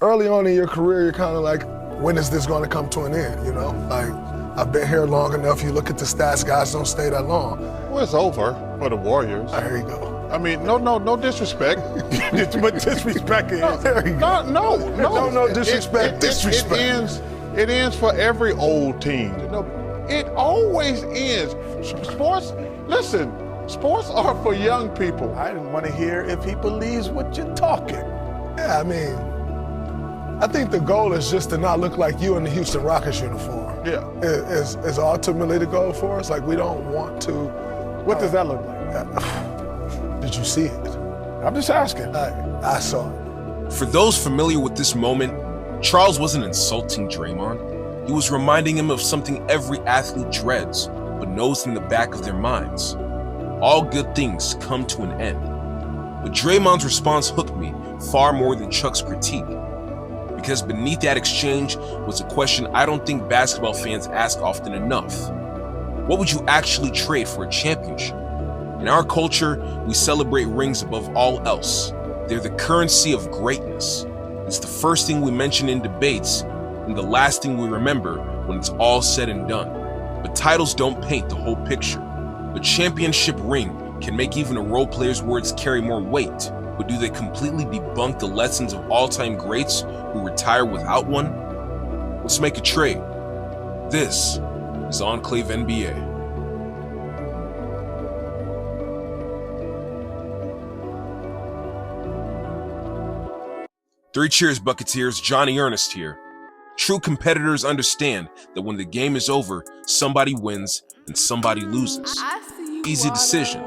early on in your career, you're kind of like, when is this going to come to an end, you know? Like, I've been here long enough. You look at the stats, guys don't stay that long. Well, it's over for the Warriors. There you go. I mean, no disrespect. But disrespect is. There you go. No disrespect. Disrespect. It ends for every old team. You know, it always ends. Sports are for young people. I didn't want to hear if he believes what you're talking. Yeah, I mean, I think the goal is just to not look like you in the Houston Rockets uniform. Yeah. Is ultimately the goal for us. Like, we don't want to. What does that look like? Did you see it? I'm just asking. I saw it. For those familiar with this moment, Charles wasn't insulting Draymond. He was reminding him of something every athlete dreads, but knows in the back of their minds. All good things come to an end. But Draymond's response hooked me far more than Chuck's critique, because beneath that exchange was a question I don't think basketball fans ask often enough. What would you actually trade for a championship? In our culture, we celebrate rings above all else. They're the currency of greatness. It's the first thing we mention in debates and the last thing we remember when it's all said and done. But titles don't paint the whole picture. A championship ring can make even a role player's words carry more weight, but do they completely debunk the lessons of all-time greats who retire without one? Let's make a trade. This is EnclaveNBA. Three cheers, Bucketeers. Johnny Ernest here. True competitors understand that when the game is over, somebody wins and somebody loses. Easy decision.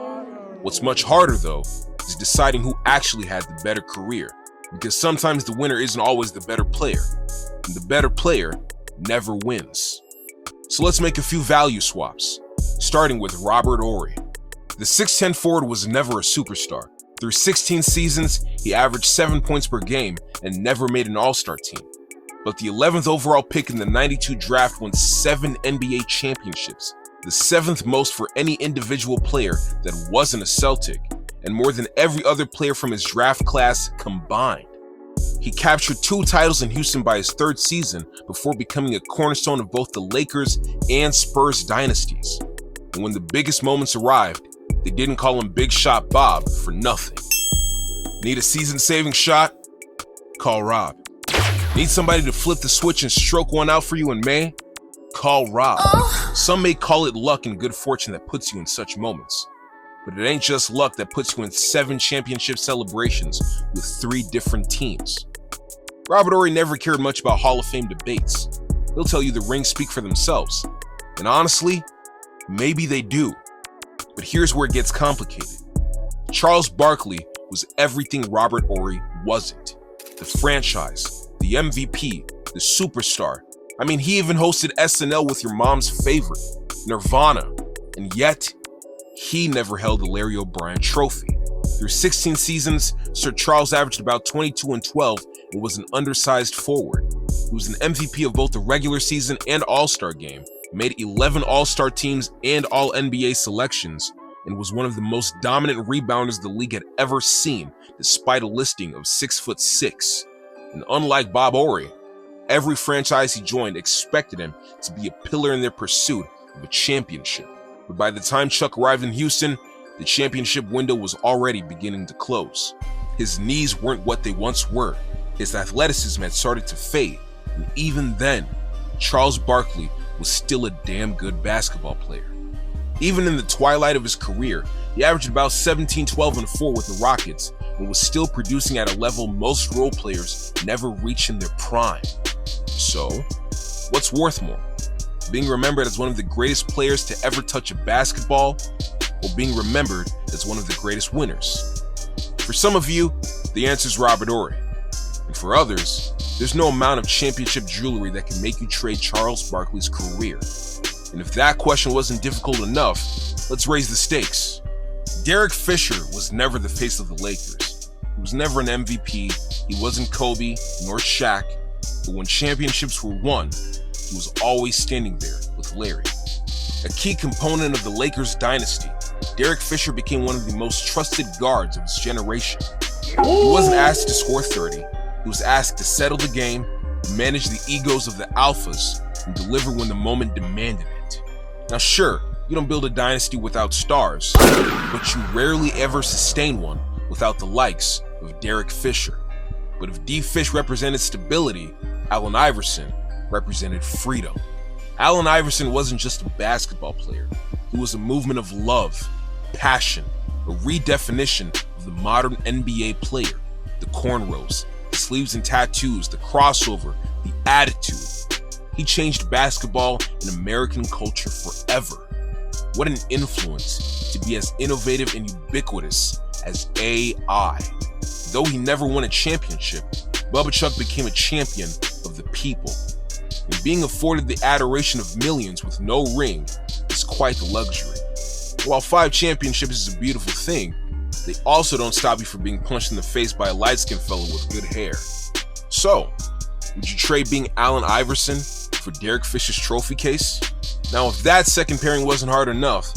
What's much harder, though, is deciding who actually had the better career, because sometimes the winner isn't always the better player, and the better player never wins. So let's make a few value swaps, starting with Robert Horry. The 6'10 forward was never a superstar. Through 16 seasons, he averaged 7 points per game and never made an All-Star team. But the 11th overall pick in the '92 draft won 7 NBA championships, the 7th most for any individual player that wasn't a Celtic, and more than every other player from his draft class combined. He captured 2 titles in Houston by his 3rd season before becoming a cornerstone of both the Lakers and Spurs dynasties. And when the biggest moments arrived, they didn't call him Big Shot Bob for nothing. Need a season-saving shot? Call Rob. Need somebody to flip the switch and stroke one out for you in May? Call Rob. Some may call it luck and good fortune that puts you in such moments. But it ain't just luck that puts you in 7 championship celebrations with 3 different teams. Robert Horry never cared much about Hall of Fame debates. He'll tell you the rings speak for themselves. And honestly, maybe they do. But here's where it gets complicated. Charles Barkley was everything Robert Horry wasn't. The franchise, the MVP, the superstar. I mean, he even hosted SNL with your mom's favorite, Nirvana. And yet, he never held the Larry O'Brien trophy. Through 16 seasons, Sir Charles averaged about 22 and 12 and was an undersized forward. He was an MVP of both the regular season and All-Star game, made 11 All-Star teams and All-NBA selections, and was one of the most dominant rebounders the league had ever seen, despite a listing of 6'6". And unlike Bob Horry, every franchise he joined expected him to be a pillar in their pursuit of a championship. But by the time Chuck arrived in Houston, the championship window was already beginning to close. His knees weren't what they once were. His athleticism had started to fade, and even then, Charles Barkley was still a damn good basketball player. Even in the twilight of his career, he averaged about 17, 12, and 4 with the Rockets, and was still producing at a level most role players never reach in their prime. So, what's worth more? Being remembered as one of the greatest players to ever touch a basketball, or being remembered as one of the greatest winners? For some of you, the answer is Robert Horry. And for others, there's no amount of championship jewelry that can make you trade Charles Barkley's career. And if that question wasn't difficult enough, let's raise the stakes. Derek Fisher was never the face of the Lakers. He was never an MVP, he wasn't Kobe, nor Shaq, but when championships were won, he was always standing there with Larry. A key component of the Lakers dynasty, Derek Fisher became one of the most trusted guards of his generation. He wasn't asked to score 30, He was asked to settle the game, manage the egos of the alphas, and deliver when the moment demanded it. Now sure, you don't build a dynasty without stars, but you rarely ever sustain one without the likes of Derek Fisher. But if D. Fish represented stability, Allen Iverson represented freedom. Allen Iverson wasn't just a basketball player. He was a movement of love, passion, a redefinition of the modern NBA player. The cornrows, the sleeves and tattoos, the crossover, the attitude. He changed basketball and American culture forever. What an influence to be as innovative and ubiquitous as AI. Though he never won a championship, Bubba Chuck became a champion of the people. And being afforded the adoration of millions with no ring is quite the luxury. While 5 championships is a beautiful thing, they also don't stop you from being punched in the face by a light-skinned fellow with good hair. So, would you trade being Allen Iverson for Derek Fisher's trophy case? Now, if that second pairing wasn't hard enough,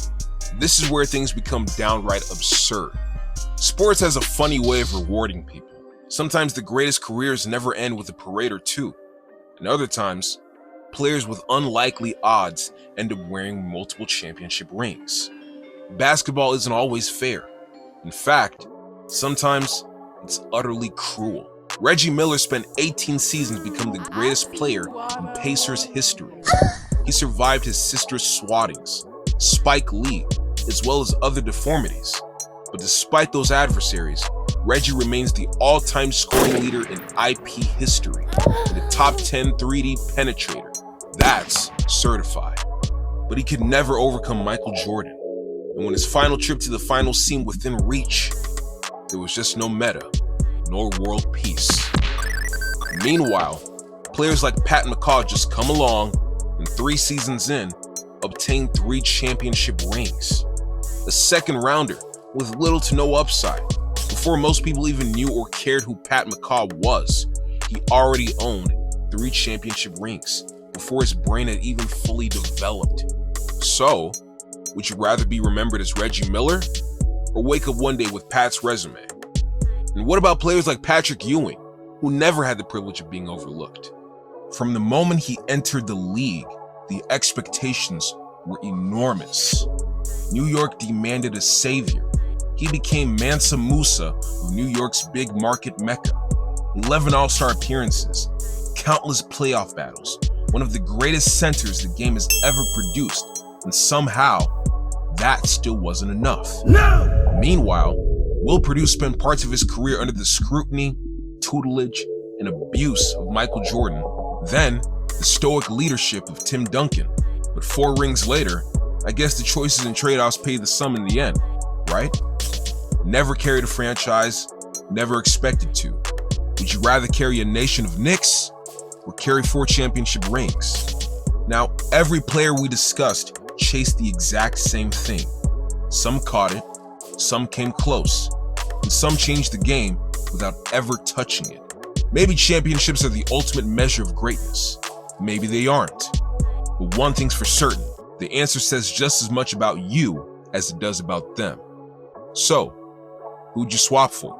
this is where things become downright absurd. Sports has a funny way of rewarding people. Sometimes the greatest careers never end with a parade or two. And other times, players with unlikely odds end up wearing multiple championship rings. Basketball isn't always fair. In fact, sometimes it's utterly cruel. Reggie Miller spent 18 seasons becoming the greatest player in Pacers history. He survived his sister's swattings, Spike Lee, as well as other deformities. But despite those adversaries, Reggie remains the all-time scoring leader in IP history and a top 10 3D penetrator. That's certified. But he could never overcome Michael Jordan. And when his final trip to the finals seemed within reach, there was just no meta, nor world peace. Meanwhile, players like Pat McCaw just come along and 3 seasons in, obtain 3 championship rings. A second rounder with little to no upside. Before most people even knew or cared who Pat McCaw was, he already owned 3 championship rings before his brain had even fully developed. So, would you rather be remembered as Reggie Miller or wake up one day with Pat's resume? And what about players like Patrick Ewing, who never had the privilege of being overlooked? From the moment he entered the league, the expectations were enormous. New York demanded a savior. He became Mansa Musa of New York's big market mecca. 11 All-Star appearances, countless playoff battles, one of the greatest centers the game has ever produced, and somehow, that still wasn't enough. No! Meanwhile, Will Perdue spent parts of his career under the scrutiny, tutelage, and abuse of Michael Jordan, then the stoic leadership of Tim Duncan. But 4 rings later, I guess the choices and trade-offs paid the sum in the end, right? Never carried a franchise, never expected to. Would you rather carry a nation of Knicks or carry 4 championship rings? Now, every player we discussed chased the exact same thing. Some caught it, some came close, and some changed the game without ever touching it. Maybe championships are the ultimate measure of greatness. Maybe they aren't. But one thing's for certain, the answer says just as much about you as it does about them. So, who'd you swap for?